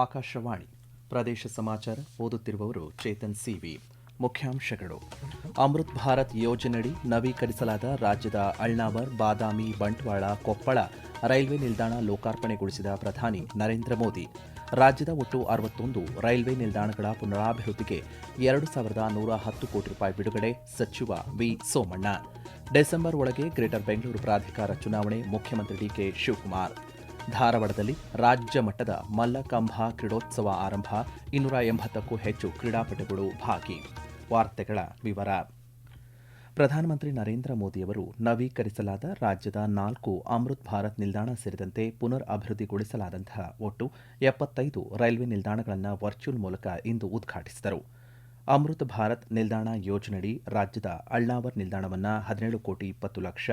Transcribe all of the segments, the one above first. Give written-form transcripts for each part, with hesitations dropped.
ಆಕಾಶವಾಣಿ ಪ್ರದೇಶ ಸಮಾಚಾರ ಓದುತ್ತಿರುವವರು ಚೇತನ್ ಸಿವಿ. ಮುಖ್ಯಾಂಶಗಳು: ಅಮೃತ್ ಭಾರತ್ ಯೋಜನೆಯಡಿ ನವೀಕರಿಸಲಾದ ರಾಜ್ಯದ ಅಳ್ನಾವರ್, ಬಾದಾಮಿ, ಬಂಟ್ವಾಳ, ಕೊಪ್ಪಳ ರೈಲ್ವೆ ನಿಲ್ದಾಣ ಲೋಕಾರ್ಪಣೆಗೊಳಿಸಿದ ಪ್ರಧಾನಿ ನರೇಂದ್ರ ಮೋದಿ. ರಾಜ್ಯದ ಒಟ್ಟು 61 ರೈಲ್ವೆ ನಿಲ್ದಾಣಗಳ ಪುನರಾಭಿವೃದ್ಧಿಗೆ 2,110 ಕೋಟಿ ರೂಪಾಯಿ ಬಿಡುಗಡೆ. ಸಚಿವ ವಿ. ಸೋಮಣ್ಣ. ಡಿಸೆಂಬರ್ ಒಳಗೆ ಗ್ರೇಟರ್ ಬೆಂಗಳೂರು ಪ್ರಾಧಿಕಾರ ಚುನಾವಣೆ. ಮುಖ್ಯಮಂತ್ರಿ ಡಿಕೆ ಶಿವಕುಮಾರ್. ಧಾರವಾಡದಲ್ಲಿ ರಾಜ್ಯ ಮಟ್ಟದ ಮಲ್ಲಕಂಬ ಕ್ರೀಡೋತ್ಸವ ಆರಂಭ. 280ಕ್ಕೂ ಹೆಚ್ಚು ಕ್ರೀಡಾಪಟುಗಳು ಭಾಗಿ. ವಾರ್ತೆಗಳ ವಿವರ. ಪ್ರಧಾನಮಂತ್ರಿ ನರೇಂದ್ರ ಮೋದಿಯವರು ನವೀಕರಿಸಲಾದ ರಾಜ್ಯದ 4 ಅಮೃತ್ ಭಾರತ್ ನಿಲ್ದಾಣ ಸೇರಿದಂತೆ ಪುನರ್ ಅಭಿವೃದ್ಧಿಗೊಳಿಸಲಾದಂತಹ ಒಟ್ಟು 75 ರೈಲ್ವೆ ನಿಲ್ದಾಣಗಳನ್ನು ವರ್ಚುವಲ್ ಮೂಲಕ ಇಂದು ಉದ್ಘಾಟಿಸಿದರು. ಅಮೃತ್ ಭಾರತ್ ನಿಲ್ದಾಣ ಯೋಜನೆಯಡಿ ರಾಜ್ಯದ ಅಳ್ನಾವರ್ ನಿಲ್ದಾಣವನ್ನು 17 ಕೋಟಿ 20 ಲಕ್ಷ,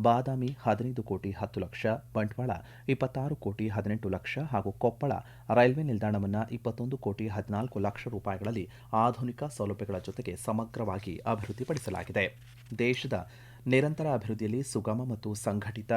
ಬಾದಾಮಿ 15 ಕೋಟಿ 10 ಲಕ್ಷ, ಬಂಟ್ವಾಳ 26 ಕೋಟಿ 18 ಲಕ್ಷ ಹಾಗೂ ಕೊಪ್ಪಳ ರೈಲ್ವೆ ನಿಲ್ದಾಣವನ್ನು 21 ಕೋಟಿ 14 ಲಕ್ಷ ರೂಪಾಯಿಗಳಲ್ಲಿ ಆಧುನಿಕ ಸೌಲಭ್ಯಗಳ ಜೊತೆಗೆ ಸಮಗ್ರವಾಗಿ ಅಭಿವೃದ್ಧಿಪಡಿಸಲಾಗಿದೆ. ದೇಶದ ನಿರಂತರ ಅಭಿವೃದ್ಧಿಯಲ್ಲಿ ಸುಗಮ ಮತ್ತು ಸಂಘಟಿತ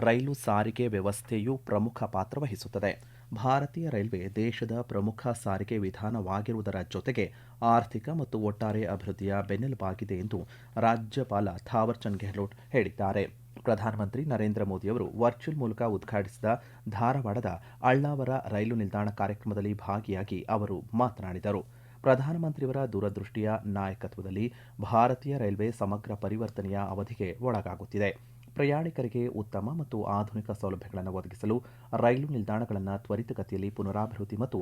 ರೈಲು ಸಾರಿಗೆ ವ್ಯವಸ್ಥೆಯು ಪ್ರಮುಖ ಪಾತ್ರ ವಹಿಸುತ್ತದೆ. ಭಾರತೀಯ ರೈಲ್ವೆ ದೇಶದ ಪ್ರಮುಖ ಸಾರಿಗೆ ವಿಧಾನವಾಗಿರುವುದರ ಜೊತೆಗೆ ಆರ್ಥಿಕ ಮತ್ತು ಒಟ್ಟಾರೆ ಅಭಿವೃದ್ಧಿಯ ಬೆನ್ನೆಲುಬಾಗಿದೆ ಎಂದು ರಾಜ್ಯಪಾಲ ಥಾವರ್ಚಂದ್ ಗೆಹ್ಲೋಟ್ ಹೇಳಿದ್ದಾರೆ. ಪ್ರಧಾನಮಂತ್ರಿ ನರೇಂದ್ರ ಮೋದಿಯವರು ವರ್ಚುವಲ್ ಮೂಲಕ ಉದ್ಘಾಟಿಸಿದ ಧಾರವಾಡದ ಅಳ್ನಾವರ ರೈಲು ನಿಲ್ದಾಣ ಕಾರ್ಯಕ್ರಮದಲ್ಲಿ ಭಾಗಿಯಾಗಿ ಅವರು ಮಾತನಾಡಿದರು. ಪ್ರಧಾನಮಂತ್ರಿಯವರ ದೂರದೃಷ್ಟಿಯ ನಾಯಕತ್ವದಲ್ಲಿ ಭಾರತೀಯ ರೈಲ್ವೆ ಸಮಗ್ರ ಪರಿವರ್ತನೆಯ ಅವಧಿಗೆ ಒಳಗಾಗುತ್ತಿದೆ. ಪ್ರಯಾಣಿಕರಿಗೆ ಉತ್ತಮ ಮತ್ತು ಆಧುನಿಕ ಸೌಲಭ್ಯಗಳನ್ನು ಒದಗಿಸಲು ರೈಲು ನಿಲ್ದಾಣಗಳನ್ನು ತ್ವರಿತಗತಿಯಲ್ಲಿ ಪುನರಾಭಿವೃದ್ಧಿ ಮತ್ತು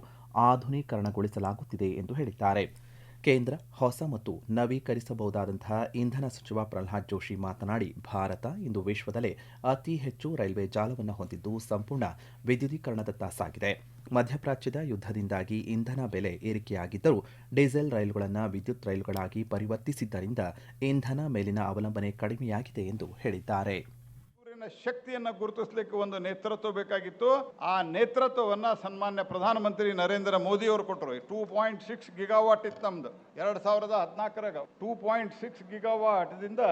ಆಧುನೀಕರಣಗೊಳಿಸಲಾಗುತ್ತಿದೆ ಎಂದು ಹೇಳಿದ್ದಾರೆ. ಕೇಂದ್ರ ಹೊಸ ಮತ್ತು ನವೀಕರಿಸಬಹುದಾದಂತಹ ಇಂಧನ ಸಚಿವ ಪ್ರಹ್ಲಾದ್ ಜೋಶಿ ಮಾತನಾಡಿ, ಭಾರತ ಇಂದು ವಿಶ್ವದಲ್ಲೇ ಅತಿ ಹೆಚ್ಚು ರೈಲ್ವೆ ಜಾಲವನ್ನು ಹೊಂದಿದ್ದು ಸಂಪೂರ್ಣ ವಿದ್ಯುದೀಕರಣದತ್ತ ಸಾಗಿದೆ. ಮಧ್ಯಪ್ರಾಚ್ಯದ ಯುದ್ಧದಿಂದಾಗಿ ಇಂಧನ ಬೆಲೆ ಏರಿಕೆಯಾಗಿದ್ದರೂ ಡೀಸೆಲ್ ರೈಲುಗಳನ್ನು ವಿದ್ಯುತ್ ರೈಲುಗಳಾಗಿ ಪರಿವರ್ತಿಸಿದ್ದರಿಂದ ಇಂಧನ ಮೇಲಿನ ಅವಲಂಬನೆ ಕಡಿಮೆಯಾಗಿದೆ ಎಂದು ಹೇಳಿದ್ದಾರೆ. ಶಕ್ತಿಯನ್ನು ಗುರುತಿಸಲಿಕ್ಕೆ ಒಂದು ನೇತೃತ್ವ ಬೇಕಾಗಿತ್ತು. ಆ ನೇತೃತ್ವವನ್ನು ಸನ್ಮಾನ್ಯ ಪ್ರಧಾನಮಂತ್ರಿ ನರೇಂದ್ರ ಮೋದಿ ಅವರು ಕೊಟ್ಟರು. 2.6 ಗಿಗಾವಾಟ್ ಇತ್ತು ನಮ್ದು 2014 2.6 ಗಿಗಾವಾಟ್ ದಿಂದ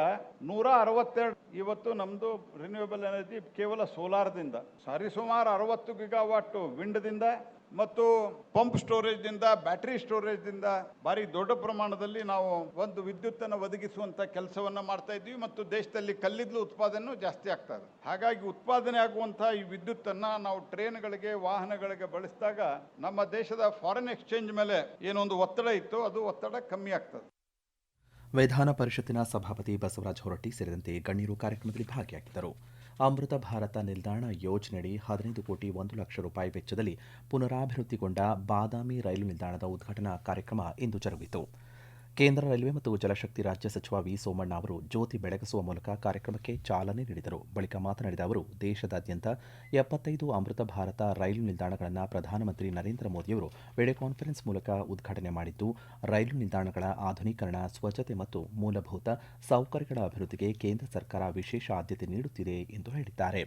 162. ಇವತ್ತು ನಮ್ದು ರಿನ್ಯೂಯಬಲ್ ಎನರ್ಜಿ ಕೇವಲ ಸೋಲಾರ್ದಿಂದ ಸರಿಸುಮಾರು 60 ಗಿಗಾವಾಟ್ ವಿಂಡ್ದಿಂದ ಮತ್ತು ಪಂಪ್ ಸ್ಟೋರೇಜ್ದಿಂದ, ಬ್ಯಾಟರಿ ಸ್ಟೋರೇಜ್ದಿಂದ ಭಾರಿ ದೊಡ್ಡ ಪ್ರಮಾಣದಲ್ಲಿ ನಾವು ಒಂದು ವಿದ್ಯುತ್ತನ್ನು ಒದಗಿಸುವಂತ ಕೆಲಸವನ್ನ ಮಾಡ್ತಾ ಇದ್ವಿ ಮತ್ತು ದೇಶದಲ್ಲಿ ಕಲ್ಲಿದ್ದಲು ಉತ್ಪಾದನೆ ಜಾಸ್ತಿ ಆಗ್ತಾ ಇದೆ. ಹಾಗಾಗಿ ಉತ್ಪಾದನೆ ಆಗುವಂತಹ ಈ ವಿದ್ಯುತ್ತನ್ನ ನಾವು ಟ್ರೈನ್ಗಳಿಗೆ, ವಾಹನಗಳಿಗೆ ಬಳಸಿದಾಗ ನಮ್ಮ ದೇಶದ ಫಾರಿನ್ ಎಕ್ಸ್ಚೇಂಜ್ ಮೇಲೆ ಏನೊಂದು ಒತ್ತಡ ಇತ್ತು, ಅದು ಒತ್ತಡ ಕಮ್ಮಿ ಆಗ್ತದೆ. ವಿಧಾನ ಪರಿಷತ್ತಿನ ಸಭಾಪತಿ ಬಸವರಾಜ ಹೊರಟ್ಟಿ ಸೇರಿದಂತೆ ಗಣ್ಯರು ಕಾರ್ಯಕ್ರಮದಲ್ಲಿ ಭಾಗಿಯಾಗಿದ್ದರು. ಅಮೃತ ಭಾರತ ನಿಲ್ದಾಣ ಯೋಜನೆಯಡಿ 15 ಕೋಟಿ 1 ಲಕ್ಷ ರೂಪಾಯಿ ವೆಚ್ಚದಲ್ಲಿ ಪುನರಾಭಿವೃದ್ಧಿಗೊಂಡ ಬಾದಾಮಿ ರೈಲು ನಿಲ್ದಾಣದ ಉದ್ಘಾಟನಾ ಕಾರ್ಯಕ್ರಮ ಇಂದು ಜರುಗಿತು. ಕೇಂದ್ರ ರೈಲ್ವೆ ಮತ್ತು ಜಲಶಕ್ತಿ ರಾಜ್ಯ ಸಚಿವ ವಿ. ಸೋಮಣ್ಣ ಅವರು ಜ್ಯೋತಿ ಬೆಳಗಿಸುವ ಮೂಲಕ ಕಾರ್ಯಕ್ರಮಕ್ಕೆ ಚಾಲನೆ ನೀಡಿದರು. ಬಳಿಕ ಮಾತನಾಡಿದ ಅವರು, ದೇಶದಾದ್ಯಂತ 75 ಅಮೃತ ಭಾರತ ರೈಲು ನಿಲ್ದಾಣಗಳನ್ನು ಪ್ರಧಾನಮಂತ್ರಿ ನರೇಂದ್ರ ಮೋದಿಯವರು ವಿಡಿಯೋ ಕಾನ್ಫರೆನ್ಸ್ ಮೂಲಕ ಉದ್ಘಾಟನೆ ಮಾಡಿದ್ದು, ರೈಲು ನಿಲ್ದಾಣಗಳ ಆಧುನೀಕರಣ, ಸ್ವಚ್ಛತೆ ಮತ್ತು ಮೂಲಭೂತ ಸೌಕರ್ಯಗಳ ಅಭಿವೃದ್ಧಿಗೆ ಕೇಂದ್ರ ಸರ್ಕಾರ ವಿಶೇಷ ಆದ್ಯತೆ ನೀಡುತ್ತಿದೆ ಎಂದು ಹೇಳಿದ್ದಾರೆ.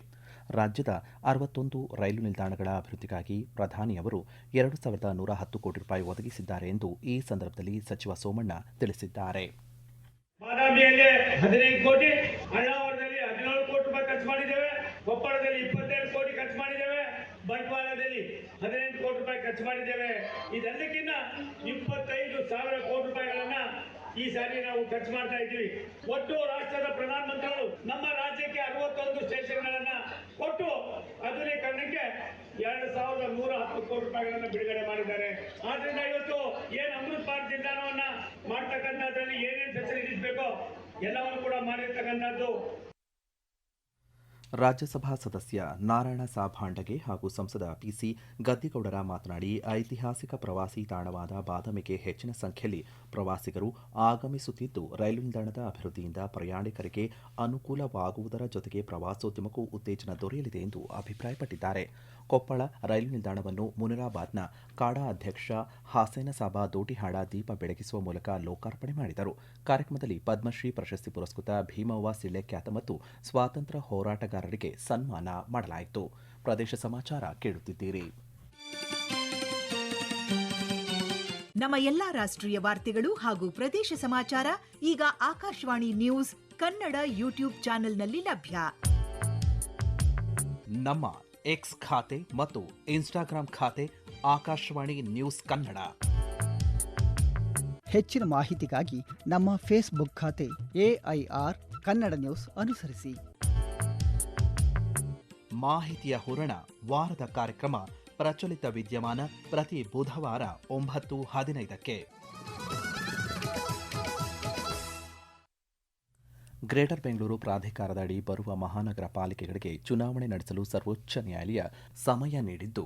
ರಾಜ್ಯದ 61 ರೈಲು ನಿಲ್ದಾಣಗಳ ಅಭಿವೃದ್ಧಿಗಾಗಿ ಪ್ರಧಾನಿ ಅವರು 2,110 ಕೋಟಿ ರೂಪಾಯಿ ಒದಗಿಸಿದ್ದಾರೆ ಎಂದು ಈ ಸಂದರ್ಭದಲ್ಲಿ ಸಚಿವ ಸೋಮಣ್ಣ ತಿಳಿಸಿದ್ದಾರೆ. ಬಾದಾಮಿಯಲ್ಲಿ 15 ಕೋಟಿ, ಅಳ್ನಾವರದಲ್ಲಿ 17 ಕೋಟಿ ರೂಪಾಯಿ ಖರ್ಚು ಮಾಡಿದ್ದೇವೆ, ಕೊಪ್ಪಳದಲ್ಲಿ 27 ಕೋಟಿ ಖರ್ಚು ಮಾಡಿದ್ದೇವೆ, ಬಂಟ್ವಾಳದಲ್ಲಿ 18 ಕೋಟಿ ರೂಪಾಯಿ ಖರ್ಚು ಮಾಡಿದ್ದೇವೆ. ಇದೆಲ್ಲಕ್ಕಿಂತ 25,000 ಕೋಟಿ ರೂಪಾಯಿಗಳನ್ನ ಈ ಸಾರಿ ನಾವು ಖರ್ಚು ಮಾಡ್ತಾ ಇದ್ದೀವಿ. ಒಟ್ಟು ರಾಷ್ಟ್ರದ ಪ್ರಧಾನಮಂತ್ರಿಗಳು ನಮ್ಮ ರಾಜ್ಯಕ್ಕೆ 61 ಸ್ಟೇಷನ್ಗಳನ್ನ ಕೊಟ್ಟು ಆಧುನೀಕರಣಕ್ಕೆ 2,110 ಕೋಟಿ ರೂಪಾಯಿಗಳನ್ನ ಬಿಡುಗಡೆ ಮಾಡಿದ್ದಾರೆ. ಆದ್ರಿಂದ ಇವತ್ತು ಏನ್ ಅಮೃತ್ ಭಾರತ್ ನಿಲ್ದಾಣವನ್ನ ಮಾಡ್ತಕ್ಕಂಥದ್ರಲ್ಲಿ ಏನೇನು ಫೆಸಿಲಿಟೀಸ್ ಬೇಕೋ ಎಲ್ಲವನ್ನು ಕೂಡ ಮಾಡಿರ್ತಕ್ಕಂಥದ್ದು. ರಾಜ್ಯಸಭಾ ಸದಸ್ಯ ನಾರಾಯಣ ಸಾಭಾಂಡಗೆ ಹಾಗೂ ಸಂಸದ ಪಿಸಿ ಗದ್ದಿಗೌಡರ ಮಾತನಾಡಿ, ಐತಿಹಾಸಿಕ ಪ್ರವಾಸಿ ತಾಣವಾದ ಬಾದಾಮಿಗೆ ಹೆಚ್ಚಿನ ಸಂಖ್ಯೆಯಲ್ಲಿ ಪ್ರವಾಸಿಗರು ಆಗಮಿಸುತ್ತಿದ್ದು, ರೈಲು ನಿಲ್ದಾಣದ ಅಭಿವೃದ್ಧಿಯಿಂದ ಪ್ರಯಾಣಿಕರಿಗೆ ಅನುಕೂಲವಾಗುವುದರ ಜೊತೆಗೆ ಪ್ರವಾಸೋದ್ಯಮಕ್ಕೂ ಉತ್ತೇಜನ ದೊರೆಯಲಿದೆ ಎಂದು ಅಭಿಪ್ರಾಯಪಟ್ಟಿದ್ದಾರೆ. ಕೊಪ್ಪಳ ರೈಲು ನಿಲ್ದಾಣವನ್ನು ಮುನಿರಾಬಾದ್ನ ಕಾಡಾ ಅಧ್ಯಕ್ಷ ಹಾಸೇನಸಾಬ ದೋಟಿಹಾಳ ದೀಪ ಬೆಳಗಿಸುವ ಮೂಲಕ ಲೋಕಾರ್ಪಣೆ ಮಾಡಿದರು. ಕಾರ್ಯಕ್ರಮದಲ್ಲಿ ಪದ್ಮಶ್ರೀ ಪ್ರಶಸ್ತಿ ಪುರಸ್ಕೃತ ಭೀಮವ್ವ ಸಿಳ್ಳೆಕ್ಯಾತ ಮತ್ತು ಸ್ವಾತಂತ್ರ್ಯ ಹೋರಾಟಗಾರರಿಗೆ ಸನ್ಮಾನ ಮಾಡಲಾಯಿತು. ಪ್ರದೇಶ ಸಮಾಚಾರ ಕೇಳುತ್ತಿದ್ದೀರಿ. ನಮ್ಮ ಎಲ್ಲಾ ರಾಷ್ಟ್ರೀಯ ವಾರ್ತೆಗಳು ಹಾಗೂ ಪ್ರದೇಶ ಸಮಾಚಾರ ಈಗ ಆಕಾಶವಾಣಿ ನ್ಯೂಸ್ ಕನ್ನಡ ಯೂಟ್ಯೂಬ್ ಚಾನೆಲ್ನಲ್ಲಿ ಲಭ್ಯ. ನಮ್ಮ ಎಕ್ಸ್ ಖಾತೆ ಮತ್ತು ಇನ್ಸ್ಟಾಗ್ರಾಂ ಖಾತೆ ಆಕಾಶವಾಣಿ ನ್ಯೂಸ್ ಕನ್ನಡ. ಹೆಚ್ಚಿನ ಮಾಹಿತಿಗಾಗಿ ನಮ್ಮ ಫೇಸ್ಬುಕ್ ಖಾತೆ AIR ಕನ್ನಡ ನ್ಯೂಸ್ ಅನುಸರಿಸಿ. ಮಾಹಿತಿಯ ಹೂರಣ ವಾರದ ಕಾರ್ಯಕ್ರಮ ಪ್ರಚಲಿತ ವಿದ್ಯಮಾನ ಪ್ರತಿ ಬುಧವಾರ 9:15ಕ್ಕೆ. ಗ್ರೇಟರ್ ಬೆಂಗಳೂರು ಪ್ರಾಧಿಕಾರದ ಅಡಿ ಬರುವ ಮಹಾನಗರ ಪಾಲಿಕೆಗಳಿಗೆ ಚುನಾವಣೆ ನಡೆಸಲು ಸರ್ವೋಚ್ಚ ನ್ಯಾಯಾಲಯ ಸಮಯ ನೀಡಿದ್ದು,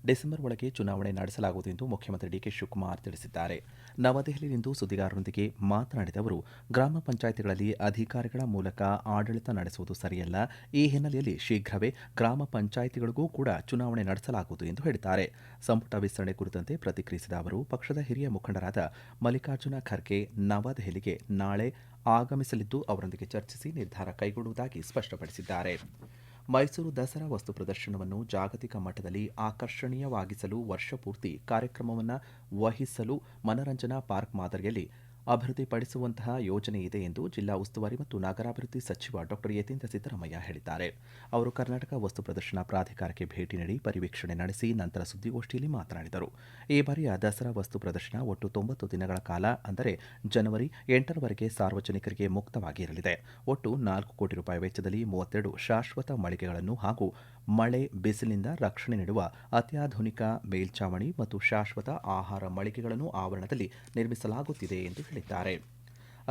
ಡಿಸೆಂಬರ್ ಒಳಗೆ ಚುನಾವಣೆ ನಡೆಸಲಾಗುವುದು ಎಂದು ಮುಖ್ಯಮಂತ್ರಿ ಡಿಕೆ ಶಿವಕುಮಾರ್ ತಿಳಿಸಿದ್ದಾರೆ. ನವದೆಹಲಿಯಲ್ಲಿಂದು ಸುದ್ದಿಗಾರರೊಂದಿಗೆ ಮಾತನಾಡಿದ ಅವರು, ಗ್ರಾಮ ಪಂಚಾಯಿತಿಗಳಲ್ಲಿ ಅಧಿಕಾರಿಗಳ ಮೂಲಕ ಆಡಳಿತ ನಡೆಸುವುದು ಸರಿಯಲ್ಲ. ಈ ಹಿನ್ನೆಲೆಯಲ್ಲಿ ಶೀಘ್ರವೇ ಗ್ರಾಮ ಪಂಚಾಯಿತಿಗಳಿಗೂ ಕೂಡ ಚುನಾವಣೆ ನಡೆಸಲಾಗುವುದು ಎಂದು ಹೇಳಿದ್ದಾರೆ. ಸಂಪುಟ ವಿಸ್ತರಣೆ ಕುರಿತಂತೆ ಪ್ರತಿಕ್ರಿಯಿಸಿದ ಅವರು, ಪಕ್ಷದ ಹಿರಿಯ ಮುಖಂಡರಾದ ಮಲ್ಲಿಕಾರ್ಜುನ ಖರ್ಗೆ ನವದೆಹಲಿಗೆ ನಾಳೆ ಆಗಮಿಸಲಿದ್ದು, ಅವರೊಂದಿಗೆ ಚರ್ಚಿಸಿ ನಿರ್ಧಾರ ಕೈಗೊಳ್ಳುವುದಾಗಿ ಸ್ಪಷ್ಟಪಡಿಸಿದ್ದಾರೆ. ಮೈಸೂರು ದಸರಾ ವಸ್ತು ಪ್ರದರ್ಶನವನ್ನು ಜಾಗತಿಕ ಮಟ್ಟದಲ್ಲಿ ಆಕರ್ಷಣೀಯವಾಗಿಸಲು ವರ್ಷಪೂರ್ತಿ ಕಾರ್ಯಕ್ರಮವನ್ನು ವಹಿಸಲು ಮನರಂಜನಾ ಪಾರ್ಕ್ ಮಾದರಿಯಲ್ಲಿ ಅಭಿವೃದ್ಧಿಪಡಿಸುವಂತಹ ಯೋಜನೆ ಇದೆ ಎಂದು ಜಿಲ್ಲಾ ಉಸ್ತುವಾರಿ ಮತ್ತು ನಗರಾಭಿವೃದ್ಧಿ ಸಚಿವ ಡಾ ಯತೀಂದ್ರ ಸಿದ್ದರಾಮಯ್ಯ ಹೇಳಿದ್ದಾರೆ. ಅವರು ಕರ್ನಾಟಕ ವಸ್ತು ಪ್ರದರ್ಶನ ಪ್ರಾಧಿಕಾರಕ್ಕೆ ಭೇಟಿ ನೀಡಿ ಪರಿವೀಕ್ಷಣೆ ನಡೆಸಿ ನಂತರ ಸುದ್ದಿಗೋಷ್ಠಿಯಲ್ಲಿ ಮಾತನಾಡಿದರು. ಈ ಬಾರಿಯ ದಸರಾ ವಸ್ತು ಪ್ರದರ್ಶನ ಒಟ್ಟು 90 ದಿನಗಳ ಕಾಲ, ಅಂದರೆ ಜನವರಿ 8ರವರೆಗೆ ಸಾರ್ವಜನಿಕರಿಗೆ ಮುಕ್ತವಾಗಿ ಇರಲಿದೆ. ಒಟ್ಟು 4 ಕೋಟಿ ರೂಪಾಯಿ ವೆಚ್ಚದಲ್ಲಿ 32 ಶಾಶ್ವತ ಮಳಿಗೆಗಳನ್ನು ಹಾಗೂ ಮಳೆ ಬಿಸಿಲಿನಿಂದ ರಕ್ಷಣೆ ನೀಡುವ ಅತ್ಯಾಧುನಿಕ ಮೇಲ್ಚಾವಣಿ ಮತ್ತು ಶಾಶ್ವತ ಆಹಾರ ಮಳಿಗೆಗಳನ್ನು ಆವರಣದಲ್ಲಿ ನಿರ್ಮಿಸಲಾಗುತ್ತಿದೆ ಎಂದು ಹೇಳಿದ್ದಾರೆ.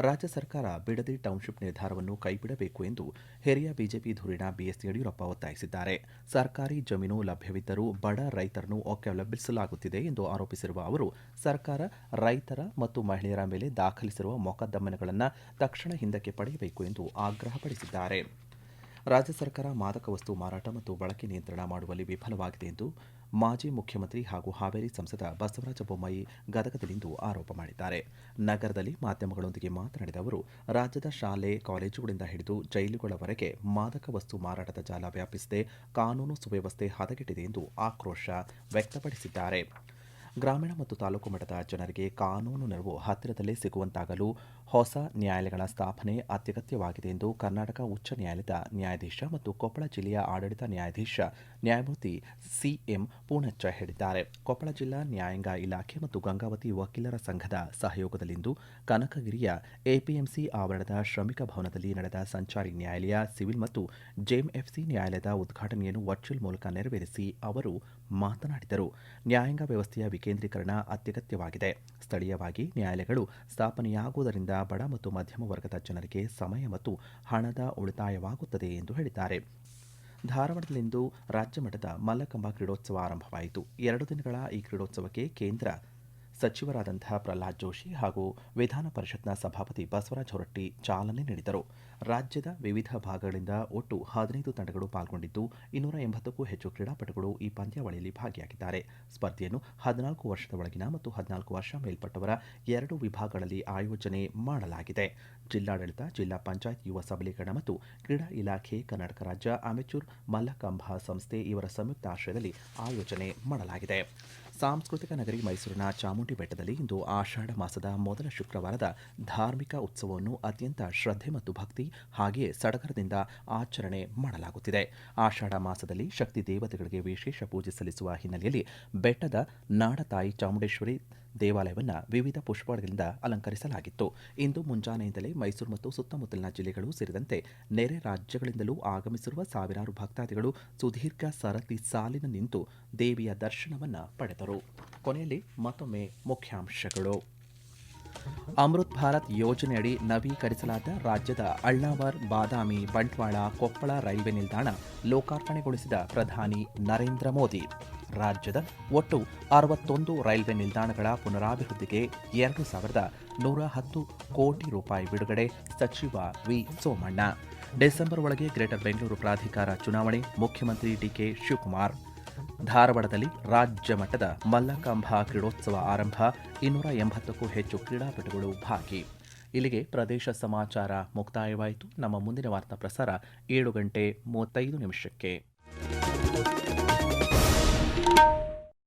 ರಾಜ್ಯ ಸರ್ಕಾರ ಬಿಡದಿ ಟೌನ್ಶಿಪ್ ನಿರ್ಧಾರವನ್ನು ಕೈಬಿಡಬೇಕು ಎಂದು ಹಿರಿಯ ಬಿಜೆಪಿ ಧುರೀಣ ಬಿಎಸ್ ಯಡಿಯೂರಪ್ಪ ಒತ್ತಾಯಿಸಿದ್ದಾರೆ. ಸರ್ಕಾರಿ ಜಮೀನು ಲಭ್ಯವಿದ್ದರೂ ಬಡ ರೈತರನ್ನು ಒಕ್ಕಲೆಬ್ಬಿಸಲಾಗುತ್ತಿದೆ ಎಂದು ಆರೋಪಿಸಿರುವ ಅವರು, ಸರ್ಕಾರ ರೈತರ ಮತ್ತು ಮಹಿಳೆಯರ ಮೇಲೆ ದಾಖಲಿಸಿರುವ ಮೊಕದ್ದಮೆಗಳನ್ನು ತಕ್ಷಣ ಹಿಂದಕ್ಕೆ ಪಡೆಯಬೇಕು ಎಂದು ಆಗ್ರಹಪಡಿಸಿದ್ದಾರೆ. ರಾಜ್ಯ ಸರ್ಕಾರ ಮಾದಕ ವಸ್ತು ಮಾರಾಟ ಮತ್ತು ಬಳಕೆ ನಿಯಂತ್ರಣ ಮಾಡುವಲ್ಲಿ ವಿಫಲವಾಗಿದೆ ಎಂದು ಮಾಜಿ ಮುಖ್ಯಮಂತ್ರಿ ಹಾಗೂ ಹಾವೇರಿ ಸಂಸದ ಬಸವರಾಜ ಬೊಮ್ಮಾಯಿ ಗದಗದಲ್ಲಿಂದು ಆರೋಪ ಮಾಡಿದ್ದಾರೆ. ನಗರದಲ್ಲಿ ಮಾಧ್ಯಮಗಳೊಂದಿಗೆ ಮಾತನಾಡಿದ ಅವರು, ರಾಜ್ಯದ ಶಾಲೆ ಕಾಲೇಜುಗಳಿಂದ ಹಿಡಿದು ಜೈಲುಗಳವರೆಗೆ ಮಾದಕ ವಸ್ತು ಮಾರಾಟದ ಜಾಲ ವ್ಯಾಪಿಸಿದೆ, ಕಾನೂನು ಸುವ್ಯವಸ್ಥೆ ಹದಗೆಟ್ಟಿದೆ ಎಂದು ಆಕ್ರೋಶ ವ್ಯಕ್ತಪಡಿಸಿದ್ದಾರೆ. ಗ್ರಾಮೀಣ ಮತ್ತು ತಾಲೂಕು ಮಟ್ಟದ ಜನರಿಗೆ ಕಾನೂನು ನೆರವು ಹತ್ತಿರದಲ್ಲೇ ಸಿಗುವಂತಾಗಲು ಹೊಸ ನ್ಯಾಯಾಲಯಗಳ ಸ್ಥಾಪನೆ ಅತ್ಯಗತ್ಯವಾಗಿದೆ ಎಂದು ಕರ್ನಾಟಕ ಉಚ್ಚ ನ್ಯಾಯಾಲಯದ ನ್ಯಾಯಾಧೀಶ ಮತ್ತು ಕೊಪ್ಪಳ ಜಿಲ್ಲೆಯ ಆಡಳಿತ ನ್ಯಾಯಾಧೀಶ ನ್ಯಾಯಮೂರ್ತಿ ಸಿಎಂ ಪೂಣಚ್ಚ ಹೇಳಿದ್ದಾರೆ. ಕೊಪ್ಪಳ ಜಿಲ್ಲಾ ನ್ಯಾಯಾಂಗ ಇಲಾಖೆ ಮತ್ತು ಗಂಗಾವತಿ ವಕೀಲರ ಸಂಘದ ಸಹಯೋಗದಲ್ಲಿಂದು ಕನಕಗಿರಿಯ ಎಪಿಎಂಸಿ ಆವರಣದ ಶ್ರಮಿಕ ಭವನದಲ್ಲಿ ನಡೆದ ಸಂಚಾರಿ ನ್ಯಾಯಾಲಯ, ಸಿವಿಲ್ ಮತ್ತು ಜೆಎಂಎಫ್ಸಿ ನ್ಯಾಯಾಲಯದ ಉದ್ಘಾಟನೆಯನ್ನು ವರ್ಚುವಲ್ ಮೂಲಕ ನೆರವೇರಿಸಿ ಅವರು ಮಾತನಾಡಿದರು. ನ್ಯಾಯಾಂಗ ವ್ಯವಸ್ಥೆಯ ವಿಕೇಂದ್ರೀಕರಣ ಅತ್ಯಗತ್ಯವಾಗಿದೆ. ಸ್ಥಳೀಯವಾಗಿ ನ್ಯಾಯಾಲಯಗಳು ಸ್ಥಾಪನೆಯಾಗುವುದರಿಂದ ಬಡ ಮತ್ತು ಮಧ್ಯಮ ವರ್ಗದ ಜನರಿಗೆ ಸಮಯ ಮತ್ತು ಹಣದ ಉಳಿತಾಯವಾಗುತ್ತದೆ ಎಂದು ಹೇಳಿದ್ದಾರೆ. ಧಾರವಾಡದಲ್ಲಿಂದು ರಾಜ್ಯ ಮಟ್ಟದ ಮಲ್ಲಕಂಬ ಕ್ರೀಡೋತ್ಸವ ಆರಂಭವಾಯಿತು. 2 ದಿನಗಳ ಈ ಕ್ರೀಡೋತ್ಸವಕ್ಕೆ ಕೇಂದ್ರ ಸಚಿವರಾದಂತಹ ಪ್ರಹ್ಲಾದ್ ಜೋಶಿ ಹಾಗೂ ವಿಧಾನ ಪರಿಷತ್ನ ಸಭಾಪತಿ ಬಸವರಾಜ ಹೊರಟ್ಟಿ ಚಾಲನೆ ನೀಡಿದರು. ರಾಜ್ಯದ ವಿವಿಧ ಭಾಗಗಳಿಂದ ಒಟ್ಟು 15 ತಂಡಗಳು ಪಾಲ್ಗೊಂಡಿದ್ದು 280ಕ್ಕೂ ಹೆಚ್ಚು ಕ್ರೀಡಾಪಟುಗಳು ಈ ಪಂದ್ಯಾವಳಿಯಲ್ಲಿ ಭಾಗಿಯಾಗಿದ್ದಾರೆ. ಸ್ಪರ್ಧೆಯನ್ನು 14 ವರ್ಷದ ಒಳಗಿನ ಮತ್ತು 14 ವರ್ಷ ಮೇಲ್ಪಟ್ಟವರ 2 ವಿಭಾಗಗಳಲ್ಲಿ ಆಯೋಜನೆ ಮಾಡಲಾಗಿದೆ. ಜಿಲ್ಲಾಡಳಿತ, ಜಿಲ್ಲಾ ಪಂಚಾಯತ್ ಯುವ ಸಬಲೀಕರಣ ಮತ್ತು ಕ್ರೀಡಾ ಇಲಾಖೆ, ಕರ್ನಾಟಕ ರಾಜ್ಯ ಅಮೆಚೂರ್ ಮಲ್ಲಕಂಬ ಸಂಸ್ಥೆ ಇವರ ಸಂಯುಕ್ತ ಆಶ್ರಯದಲ್ಲಿ ಆಯೋಜನೆ ಮಾಡಲಾಗಿದೆ. ಸಾಂಸ್ಕೃತಿಕ ನಗರಿ ಮೈಸೂರಿನ ಚಾಮುಂಡಿ ಬೆಟ್ಟದಲ್ಲಿ ಇಂದು ಆಷಾಢ ಮಾಸದ ಮೊದಲ ಶುಕ್ರವಾರದ ಧಾರ್ಮಿಕ ಉತ್ಸವವನ್ನು ಅತ್ಯಂತ ಶ್ರದ್ಧೆ ಮತ್ತು ಭಕ್ತಿ ಹಾಗೆಯೇ ಸಡಗರದಿಂದ ಆಚರಣೆ ಮಾಡಲಾಗುತ್ತಿದೆ. ಆಷಾಢ ಮಾಸದಲ್ಲಿ ಶಕ್ತಿ ದೇವತೆಗಳಿಗೆ ವಿಶೇಷ ಪೂಜೆ ಸಲ್ಲಿಸುವ ಹಿನ್ನೆಲೆಯಲ್ಲಿ ಬೆಟ್ಟದ ನಾಡತಾಯಿ ಚಾಮುಂಡೇಶ್ವರಿ ದೇವಾಲಯವನ್ನು ವಿವಿಧ ಪುಷ್ಪಗಳಿಂದ ಅಲಂಕರಿಸಲಾಗಿತ್ತು. ಇಂದು ಮುಂಜಾನೆಯಿಂದಲೇ ಮೈಸೂರು ಮತ್ತು ಸುತ್ತಮುತ್ತಲಿನ ಜಿಲ್ಲೆಗಳು ಸೇರಿದಂತೆ ನೆರೆ ರಾಜ್ಯಗಳಿಂದಲೂ ಆಗಮಿಸಿರುವ ಸಾವಿರಾರು ಭಕ್ತಾದಿಗಳು ಸುದೀರ್ಘ ಸರತಿ ಸಾಲಿನ ನಿಂತು ದೇವಿಯ ದರ್ಶನವನ್ನು ಪಡೆದರು. ಕೊನೆಯಲ್ಲಿ ಮತ್ತೊಮ್ಮೆ ಮುಖ್ಯಾಂಶಗಳು. ಅಮೃತ್ ಭಾರತ್ ಯೋಜನೆಯಡಿ ನವೀಕರಿಸಲಾದ ರಾಜ್ಯದ ಅಳ್ನಾವರ್, ಬಾದಾಮಿ, ಬಂಟ್ವಾಳ, ಕೊಪ್ಪಳ ರೈಲ್ವೆ ನಿಲ್ದಾಣ ಲೋಕಾರ್ಪಣೆಗೊಳಿಸಿದ ಪ್ರಧಾನಿ ನರೇಂದ್ರ ಮೋದಿ. ರಾಜ್ಯದ ಒಟ್ಟು 61 ರೈಲ್ವೆ ನಿಲ್ದಾಣಗಳ ಪುನರಾಭಿವೃದ್ಧಿಗೆ 2,110 ಕೋಟಿ ರೂಪಾಯಿ ಬಿಡುಗಡೆ, ಸಚಿವ ವಿ ಸೋಮಣ್ಣ. ಡಿಸೆಂಬರ್ ಒಳಗೆ ಗ್ರೇಟರ್ ಬೆಂಗಳೂರು ಪ್ರಾಧಿಕಾರ ಚುನಾವಣೆ, ಮುಖ್ಯಮಂತ್ರಿ ಡಿಕೆ ಶಿವಕುಮಾರ್. ಧಾರವಾಡದಲ್ಲಿ ರಾಜ್ಯ ಮಟ್ಟದ ಮಲ್ಲಕಂಬ ಕ್ರೀಡೋತ್ಸವ ಆರಂಭ, 280ಕ್ಕೂ ಹೆಚ್ಚು ಕ್ರೀಡಾಪಟುಗಳು ಭಾಗಿ. ಇಲ್ಲಿಗೆ ಪ್ರದೇಶ ಸಮಾಚಾರ ಮುಕ್ತಾಯವಾಯಿತು. ನಮ್ಮ ಮುಂದಿನ ವಾರ್ತಾ ಪ್ರಸಾರ 7:35